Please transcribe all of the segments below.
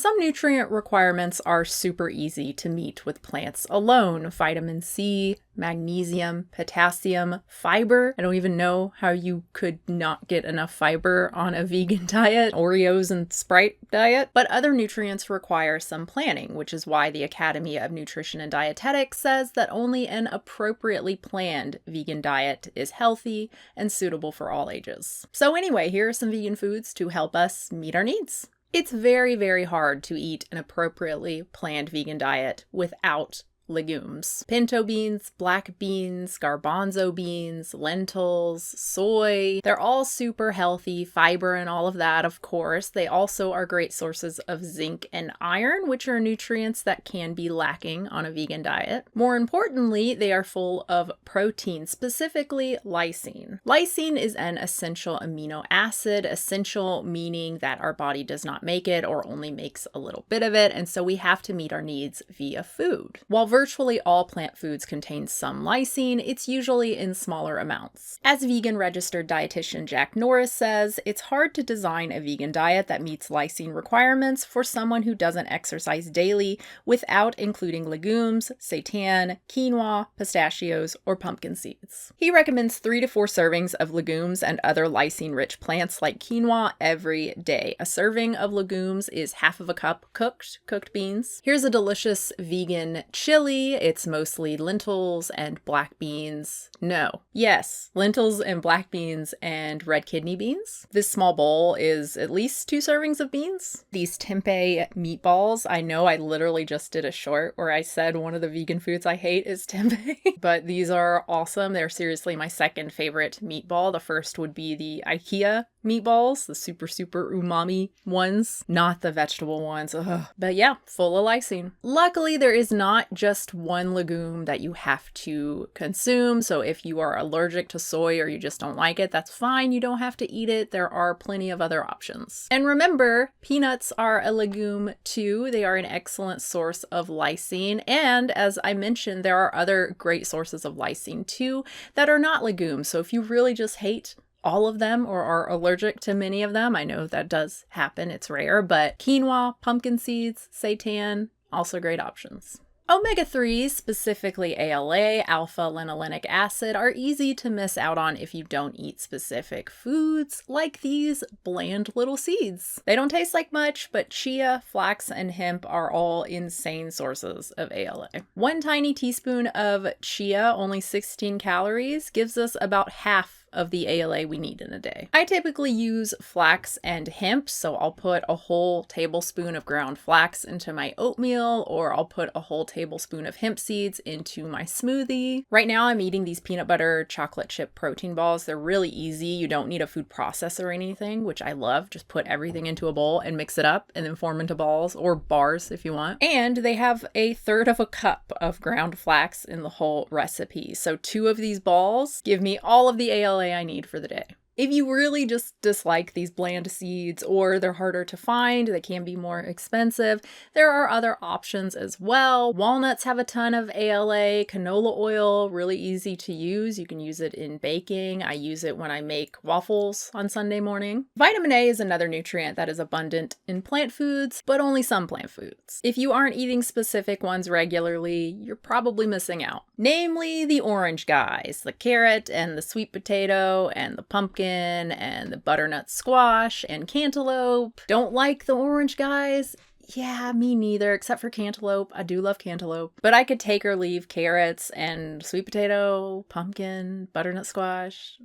Some nutrient requirements are super easy to meet with plants alone. Vitamin C, magnesium, potassium, fiber. I don't even know how you could not get enough fiber on a vegan diet, Oreos and Sprite diet. But other nutrients require some planning, which is why the Academy of Nutrition and Dietetics says that only an appropriately planned vegan diet is healthy and suitable for all ages. So anyway, here are some vegan foods to help us meet our needs. It's very, very hard to eat an appropriately planned vegan diet without legumes. Pinto beans, black beans, garbanzo beans, lentils, soy. They're all super healthy, fiber and all of that, of course. They also are great sources of zinc and iron, which are nutrients that can be lacking on a vegan diet. More importantly, they are full of protein, specifically lysine. Lysine is an essential amino acid, essential meaning that our body does not make it or only makes a little bit of it, and so we have to meet our needs via food. While virtually all plant foods contain some lysine, it's usually in smaller amounts. As vegan registered dietitian Jack Norris says, it's hard to design a vegan diet that meets lysine requirements for someone who doesn't exercise daily without including legumes, seitan, quinoa, pistachios, or pumpkin seeds. He recommends 3 to 4 servings of legumes and other lysine-rich plants like quinoa every day. A serving of legumes is half of a cup cooked beans. Here's a delicious vegan chili. It's mostly lentils and black beans. No. Yes, lentils and black beans and red kidney beans. This small bowl is at least 2 servings of beans. These tempeh meatballs, I know I literally just did a short where I said one of the vegan foods I hate is tempeh, but these are awesome. They're seriously my second favorite meatball. The first would be the IKEA meatballs, the super umami ones, not the vegetable ones. Ugh. But yeah, full of lysine. Luckily, there is not just one legume that you have to consume. So if you are allergic to soy or you just don't like it, that's fine. You don't have to eat it. There are plenty of other options. And remember, peanuts are a legume too. They are an excellent source of lysine. And as I mentioned, there are other great sources of lysine too that are not legumes. So if you really just hate all of them or are allergic to many of them, I know that does happen, it's rare, but quinoa, pumpkin seeds, seitan, also great options. Omega-3s, specifically ALA, alpha-linolenic acid, are easy to miss out on if you don't eat specific foods like these bland little seeds. They don't taste like much, but chia, flax, and hemp are all insane sources of ALA. 1 tiny teaspoon of chia, only 16 calories, gives us about half of the ALA we need in a day. I typically use flax and hemp, so I'll put a whole tablespoon of ground flax into my oatmeal, or I'll put a whole tablespoon of hemp seeds into my smoothie. Right now I'm eating these peanut butter chocolate chip protein balls. They're really easy. You don't need a food processor or anything, which I love. Just put everything into a bowl and mix it up and then form into balls or bars if you want. And they have 1/3 of a cup of ground flax in the whole recipe. So 2 of these balls give me all of the ALA I need for the day. If you really just dislike these bland seeds or they're harder to find, they can be more expensive, there are other options as well. Walnuts have a ton of ALA, canola oil, really easy to use. You can use it in baking. I use it when I make waffles on Sunday morning. Vitamin A is another nutrient that is abundant in plant foods, but only some plant foods. If you aren't eating specific ones regularly, you're probably missing out. Namely the orange guys, the carrot and the sweet potato and the pumpkin and the butternut squash and cantaloupe. Don't like the orange guys? Yeah, me neither, except for cantaloupe. I do love cantaloupe. But I could take or leave carrots and sweet potato, pumpkin, butternut squash.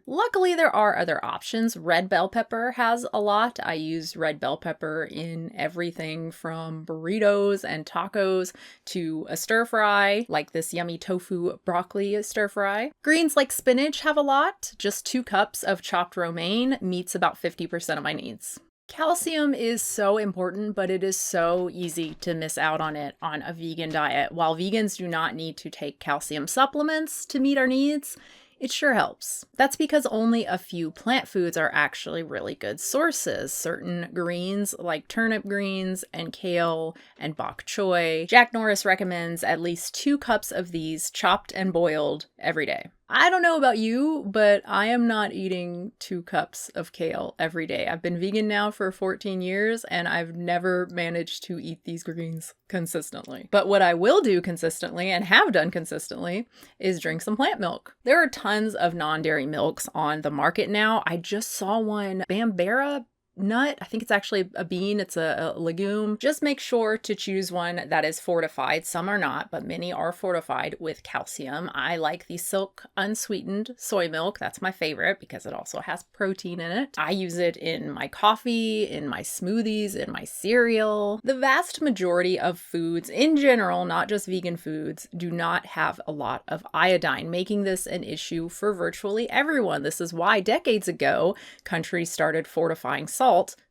Luckily, there are other options. Red bell pepper has a lot. I use red bell pepper in everything from burritos and tacos to a stir fry, like this yummy tofu broccoli stir fry. Greens like spinach have a lot. Just 2 cups of chopped romaine meets about 50% of my needs. Calcium is so important, but it is so easy to miss out on it on a vegan diet. While vegans do not need to take calcium supplements to meet our needs, it sure helps. That's because only a few plant foods are actually really good sources. Certain greens like turnip greens and kale and bok choy. Jack Norris recommends at least 2 cups of these chopped and boiled every day. I don't know about you, but I am not eating 2 cups of kale every day. I've been vegan now for 14 years and I've never managed to eat these greens consistently. But what I will do consistently and have done consistently is drink some plant milk. There are tons of non-dairy milks on the market now. I just saw one, Bambara nut. I think it's actually a bean. It's a legume. Just make sure to choose one that is fortified. Some are not, but many are fortified with calcium. I like the Silk unsweetened soy milk. That's my favorite because it also has protein in it. I use it in my coffee, in my smoothies, in my cereal. The vast majority of foods in general, not just vegan foods, do not have a lot of iodine, making this an issue for virtually everyone. This is why decades ago, countries started fortifying salt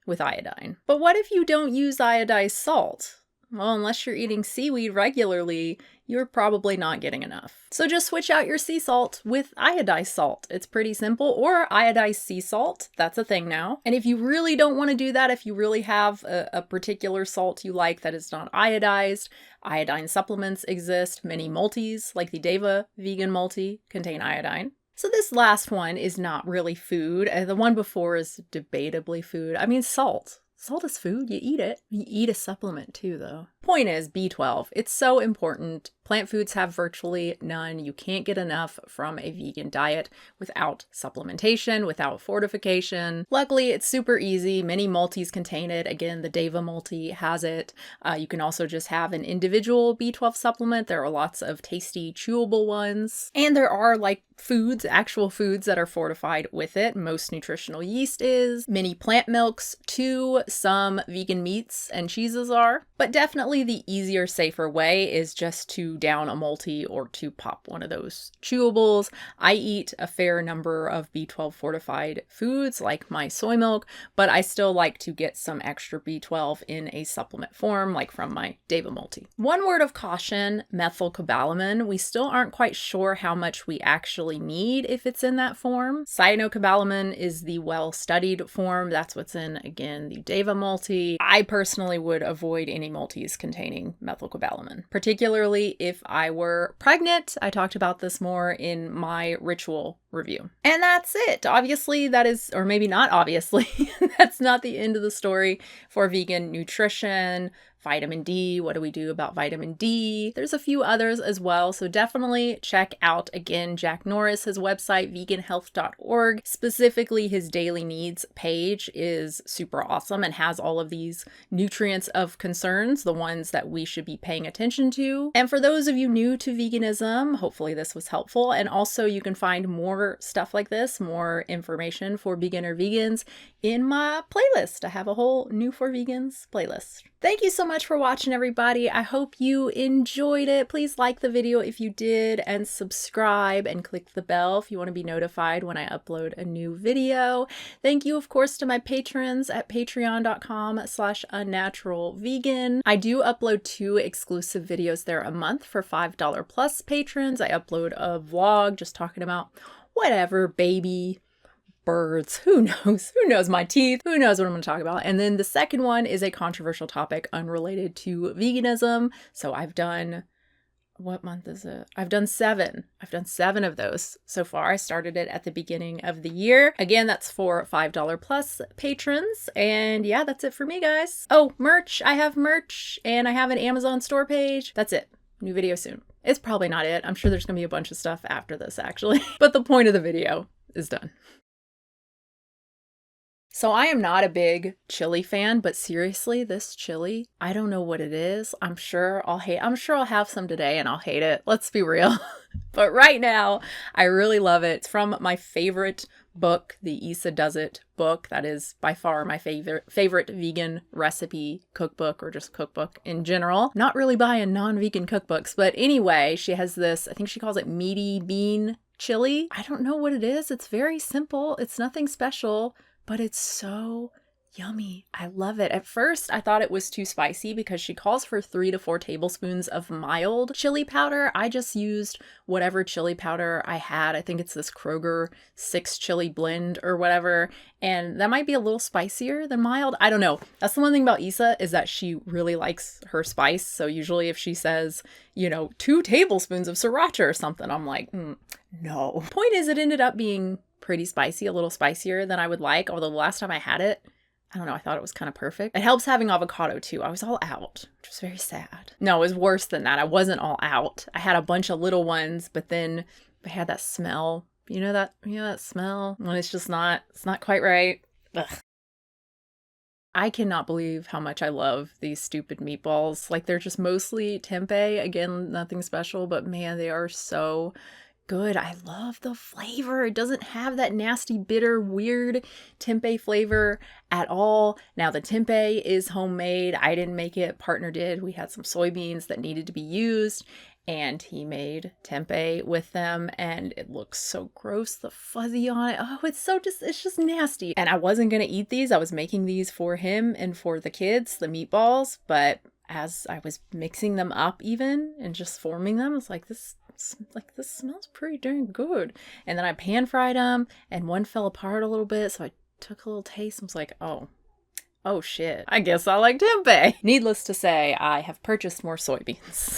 with iodine. But what if you don't use iodized salt? Well, unless you're eating seaweed regularly, you're probably not getting enough. So just switch out your sea salt with iodized salt. It's pretty simple. Or iodized sea salt. That's a thing now. And if you really don't want to do that, if you really have a particular salt you like that is not iodized, iodine supplements exist. Many multis, like the Deva vegan multi, contain iodine. So this last one is not really food. The one before is debatably food. I mean, salt. Salt is food. You eat it. You eat a supplement too, though. Point is, B12. It's so important. Plant foods have virtually none. You can't get enough from a vegan diet without supplementation, without fortification. Luckily, it's super easy. Many multis contain it. Again, the Deva multi has it. You can also just have an individual B12 supplement. There are lots of tasty, chewable ones. And there are like foods, actual foods that are fortified with it. Most nutritional yeast is. Many plant milks too. Some vegan meats and cheeses are. But definitely the easier, safer way is just to down a multi or to pop one of those chewables. I eat a fair number of B12 fortified foods like my soy milk, but I still like to get some extra B12 in a supplement form, like from my Deva multi. One word of caution, methylcobalamin. We still aren't quite sure how much we actually need if it's in that form. Cyanocobalamin is the well-studied form. That's what's in, again, the Deva multi. I personally would avoid any multis containing methylcobalamin, particularly if I were pregnant. I talked about this more in my ritual review. And that's it. Obviously, that is, or maybe not obviously, that's not the end of the story for vegan nutrition. Vitamin D, what do we do about vitamin D? There's a few others as well, so definitely check out, again, Jack Norris, his website, veganhealth.org. Specifically, his daily needs page is super awesome and has all of these nutrients of concerns, the ones that we should be paying attention to. And for those of you new to veganism, hopefully this was helpful. And also you can find more stuff like this, more information for beginner vegans in my playlist. I have a whole New for Vegans playlist. Thank you so much for watching, everybody. I hope you enjoyed it. Please like the video if you did, and subscribe and click the bell if you want to be notified when I upload a new video. Thank you, of course, to my patrons at patreon.com/unnaturalvegan. I do upload 2 exclusive videos there a month for $5 plus patrons. I upload a vlog just talking about whatever, baby, birds, who knows my teeth, who knows what I'm going to talk about. And then the second one is a controversial topic unrelated to veganism. So I've done, what month is it? I've done 7 of those so far. I started it at the beginning of the year. Again, that's for $5 plus patrons. And yeah, that's it for me, guys. Oh, merch. I have merch and I have an Amazon store page. That's it. New video soon. It's probably not it. I'm sure there's going to be a bunch of stuff after this, actually. But the point of the video is done. So I am not a big chili fan, but seriously, this chili, I don't know what it is. I'm sure I'll have some today and I'll hate it. Let's be real. But right now, I really love it. It's from my favorite book, the Isa Does It book. That is by far my favorite vegan recipe cookbook, or just cookbook in general. Not really buying non-vegan cookbooks, but anyway, she has this, I think she calls it meaty bean chili. I don't know what it is. It's very simple. It's nothing special, but it's so Yummy. I love it. At first, I thought it was too spicy because she calls for 3 to 4 tablespoons of mild chili powder. I just used whatever chili powder I had. I think it's this Kroger 6 chili blend or whatever. And that might be a little spicier than mild. I don't know. That's the one thing about Issa is that she really likes her spice. So usually if she says, 2 tablespoons of sriracha or something, I'm like, no. Point is, it ended up being pretty spicy, a little spicier than I would like. Although the last time I had it, I don't know, I thought it was kind of perfect. It helps having avocado too. I was all out, which was very sad. No, it was worse than that. I wasn't all out. I had a bunch of little ones, but then I had that smell. You know that smell when it's not quite right. Ugh. I cannot believe how much I love these stupid meatballs. Like, they're just mostly tempeh. Again, nothing special, but man, they are so good. I love the flavor. It doesn't have that nasty, bitter, weird tempeh flavor at all. Now, the tempeh is homemade. I didn't make it. Partner did. We had some soybeans that needed to be used, and he made tempeh with them, and it looks so gross, the fuzzy on it. Oh, it's just nasty. And I wasn't gonna eat these. I was making these for him and for the kids, the meatballs, but as I was mixing them up even and just forming them, it's like, this smells pretty darn good. And then I pan fried them, and one fell apart a little bit, so I took a little taste and was like, oh shit, I guess I like tempeh. Needless to say, I have purchased more soybeans.